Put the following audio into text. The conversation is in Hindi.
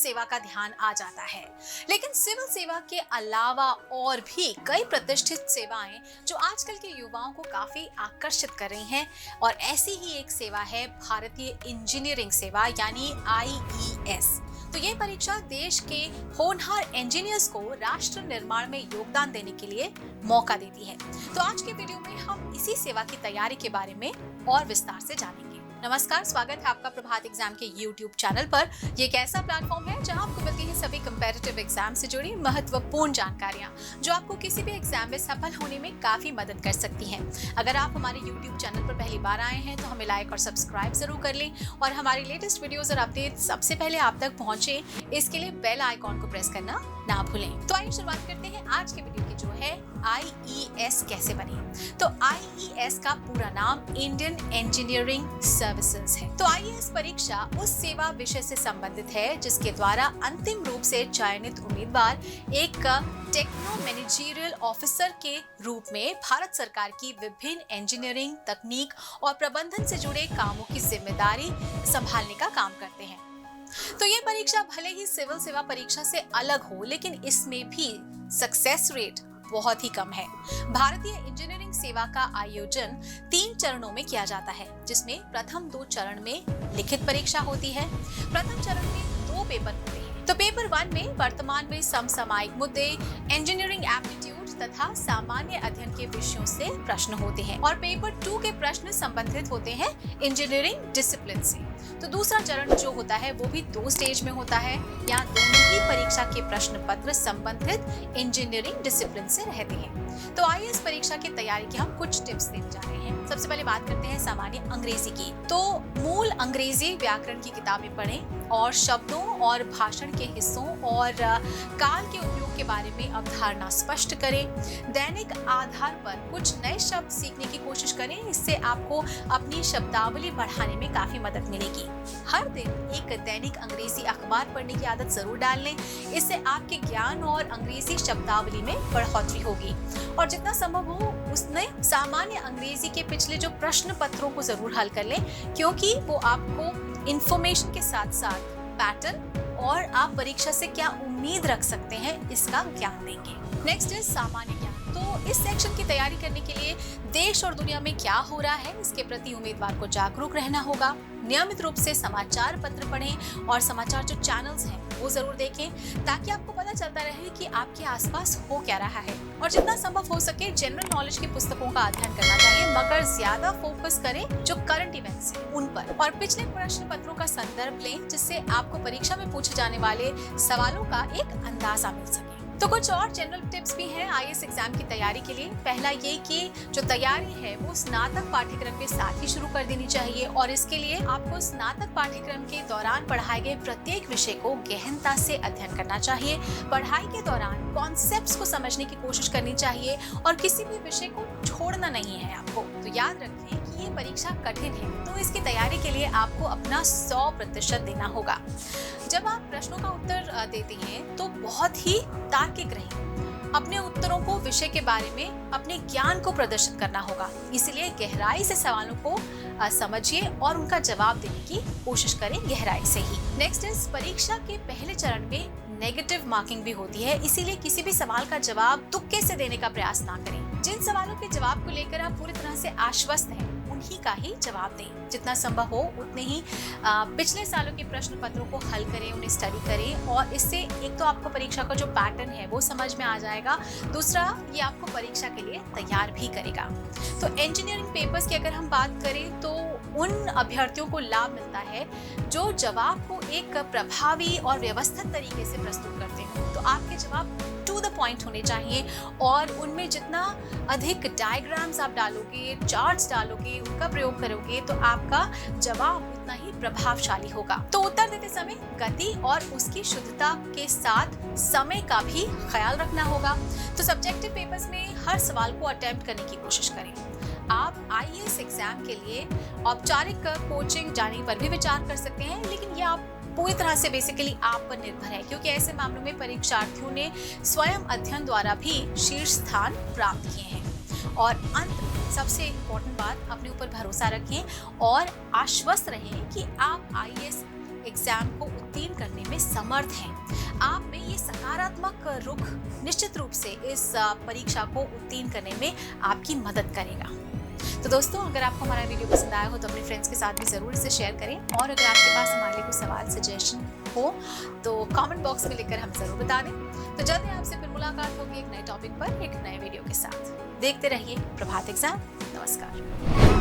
सेवा का ध्यान आ जाता है, लेकिन सिविल सेवा के अलावा और भी कई प्रतिष्ठित सेवाएं जो आजकल के युवाओं को काफी आकर्षित कर रही हैं, और ऐसी ही एक सेवा है भारतीय इंजीनियरिंग सेवा यानी IES। तो ये परीक्षा देश के होनहार इंजीनियर्स को राष्ट्र निर्माण में योगदान देने के लिए मौका देती है। तो आज के वीडियो में हम इसी सेवा की तैयारी के बारे में और विस्तार से जानेंगे। नमस्कार, स्वागत है आपका प्रभात एग्जाम के YouTube चैनल पर। ये एक ऐसा प्लेटफॉर्म है जहां आपको मिलती है सभी कंपैरेटिव एग्जाम से जुड़ी महत्वपूर्ण जानकारियां जो आपको किसी भी एग्जाम में सफल होने में काफी मदद कर सकती हैं। अगर आप हमारे YouTube चैनल पर पहली बार आए हैं तो हमें लाइक और सब्सक्राइब जरूर कर लें, और हमारी लेटेस्ट वीडियोस और अपडेट सबसे पहले आप तक पहुंचे इसके लिए बेल आइकॉन को प्रेस करना ना भूलें। तो आइए शुरुआत करते हैं आज के वीडियो की, जो है IES कैसे बनी। तो IES का पूरा नाम इंडियन इंजीनियरिंग सर्विसेज है। तो IES परीक्षा उस सेवा विषय से संबंधित है जिसके द्वारा अंतिम रूप से चयनित उम्मीदवार एक टेक्नो मैनेजरियल ऑफिसर के रूप में भारत सरकार की विभिन्न इंजीनियरिंग, तकनीक और प्रबंधन से जुड़े कामों की जिम्मेदारी संभालने का काम करते हैं। तो ये परीक्षा भले ही सिविल सेवा परीक्षा से अलग हो, लेकिन इसमें भी सक्सेस रेट बहुत ही कम है। भारतीय इंजीनियरिंग सेवा का आयोजन 3 चरणों में किया जाता है, जिसमें प्रथम 2 चरण में लिखित परीक्षा होती है। प्रथम चरण में 2 पेपर होते हैं। तो पेपर 1 में वर्तमान में समसामयिक मुद्दे, इंजीनियरिंग एप्टीट्यूड तथा सामान्य अध्ययन के विषयों से प्रश्न होते हैं, और पेपर 2 के प्रश्न संबंधित होते हैं इंजीनियरिंग डिसिप्लिन से। तो दूसरा चरण जो होता है वो भी 2 स्टेज में होता है। यहाँ दोनों ही परीक्षा के प्रश्न पत्र संबंधित इंजीनियरिंग डिसिप्लिन से रहते हैं। तो IES परीक्षा की तैयारी के हम कुछ टिप्स देने जा रहे हैं। सबसे पहले बात करते हैं सामान्य अंग्रेजी की। तो मूल अंग्रेजी व्याकरण की किताबें पढ़ें और शब्दों और भाषण के हिस्सों और काल के उपयोग के बारे में अवधारणा स्पष्ट करें। दैनिक आधार पर कुछ नए शब्द सीखने की कोशिश करें, इससे आपको अपनी शब्दावली बढ़ाने में काफी मदद मिलेगी। हर दिन एक दैनिक अंग्रेजी अखबार पढ़ने की आदत जरूर डाल लें, इससे आपके ज्ञान और अंग्रेजी शब्दावली में बढ़ोतरी होगी। और जितना संभव हो उसने सामान्य अंग्रेजी के पिछले जो प्रश्न पत्रों को जरूर हल कर लें, क्योंकि वो आपको इंफॉर्मेशन के साथ साथ पैटर्न और आप परीक्षा से क्या उम्मीद रख सकते हैं इसका ज्ञान देंगे। नेक्स्ट इज सामान्य ज्ञान। तो इस सेक्शन की तैयारी करने के लिए देश और दुनिया में क्या हो रहा है इसके प्रति उम्मीदवार को जागरूक रहना होगा। नियमित रूप से समाचार पत्र पढ़ें और समाचार जो चैनल्स हैं वो जरूर देखें, ताकि आपको पता चलता रहे कि आपके आसपास हो क्या रहा है। और जितना संभव हो सके जनरल नॉलेज की पुस्तकों का अध्ययन करना चाहिए, मगर ज्यादा फोकस करें जो करंट इवेंट्स हैं उन पर, और पिछले प्रश्न पत्रों का संदर्भ लें, जिससे आपको परीक्षा में पूछे जाने वाले सवालों का एक अंदाजा मिल सके। तो कुछ और जनरल टिप्स भी हैं IES एग्जाम की तैयारी के लिए। पहला ये कि जो तैयारी है वो स्नातक पाठ्यक्रम के साथ ही शुरू कर देनी चाहिए, और इसके लिए आपको स्नातक पाठ्यक्रम के दौरान पढ़ाए गए प्रत्येक विषय को गहनता से अध्ययन करना चाहिए। पढ़ाई के दौरान कॉन्सेप्ट्स को समझने की कोशिश करनी चाहिए, और किसी भी विषय को छोड़ना नहीं है आपको। तो याद रखें कि ये परीक्षा कठिन है, तो इसकी तैयारी के लिए आपको अपना 100% देना होगा। जब आप प्रश्नों का उत्तर देते हैं तो बहुत ही तार्किक रहें। अपने उत्तरों को विषय के बारे में अपने ज्ञान को प्रदर्शित करना होगा, इसलिए गहराई से सवालों को समझिए और उनका जवाब देने की कोशिश करें गहराई से ही। नेक्स्ट इज परीक्षा के पहले चरण में नेगेटिव मार्किंग भी होती है, इसीलिए किसी भी सवाल का जवाब तुक्के से देने का प्रयास ना करें। जिन सवालों के जवाब को लेकर आप पूरी तरह से आश्वस्त हैं उन्हीं का ही जवाब दें। जितना संभव हो उतने ही पिछले सालों के प्रश्न पत्रों को हल करें, उन्हें स्टडी करें, और इससे एक तो आपको परीक्षा का जो पैटर्न है वो समझ में आ जाएगा, दूसरा ये आपको परीक्षा के लिए तैयार भी करेगा। तो इंजीनियरिंग पेपर्स की अगर हम बात करें तो उन अभ्यर्थियों को लाभ मिलता है जो जवाब को एक प्रभावी और व्यवस्थित तरीके से प्रस्तुत करते हैं। तो आपके जवाब टू द पॉइंट होने चाहिए, और उनमें जितना अधिक डायग्राम्स आप डालोगे, चार्ट्स डालोगे, उनका प्रयोग करोगे, तो आपका जवाब उतना ही प्रभावशाली होगा। तो उत्तर देते समय गति और उसकी शुद्धता के साथ समय का भी ख्याल रखना होगा। तो सब्जेक्टिव पेपर्स में हर सवाल को अटेम्प्ट करने की कोशिश करें। आप IES एग्जाम के लिए औपचारिक कोचिंग जाने पर भी विचार कर सकते हैं, लेकिन ये आप पूरी तरह से बेसिकली आप पर निर्भर है, क्योंकि ऐसे मामलों में परीक्षार्थियों ने स्वयं अध्ययन द्वारा भी शीर्ष स्थान प्राप्त किए हैं। और अंत में सबसे इम्पोर्टेंट बात, अपने ऊपर भरोसा रखें और आश्वस्त रहें कि आप IES एग्जाम को उत्तीर्ण करने में समर्थ हैं। आप में ये सकारात्मक रुख निश्चित रूप से इस परीक्षा को उत्तीर्ण करने में आपकी मदद करेगा। तो दोस्तों, अगर आपको हमारा वीडियो पसंद आया हो तो अपने फ्रेंड्स के साथ भी ज़रूर इसे शेयर करें, और अगर आपके पास हमारे लिए कोई सवाल सजेशन हो तो कमेंट बॉक्स में लिखकर हम ज़रूर बता दें। तो जल्दी आपसे फिर मुलाकात होगी एक नए टॉपिक पर, एक नए वीडियो के साथ। देखते रहिए प्रभात एग्जाम। नमस्कार।